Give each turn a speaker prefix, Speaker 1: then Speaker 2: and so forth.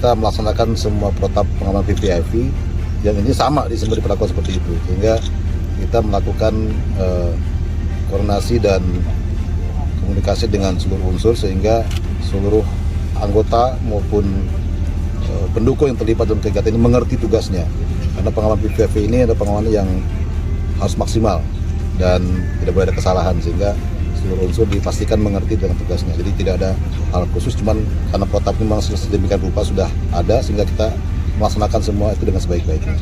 Speaker 1: kita melaksanakan semua protap pengamanan VVIP yang ini sama diperlakukan seperti itu, sehingga kita melakukan koordinasi dan komunikasi dengan seluruh unsur sehingga seluruh anggota maupun pendukung yang terlibat dalam kegiatan ini mengerti tugasnya, karena pengamanan VVIP ini adalah pengamanan yang harus maksimal dan tidak boleh ada kesalahan, sehingga seluruh unsur dipastikan mengerti dengan tugasnya. Jadi tidak ada hal khusus, cuman karena protap memang sedemikian rupa sudah ada sehingga kita melaksanakan semua itu dengan sebaik-baiknya.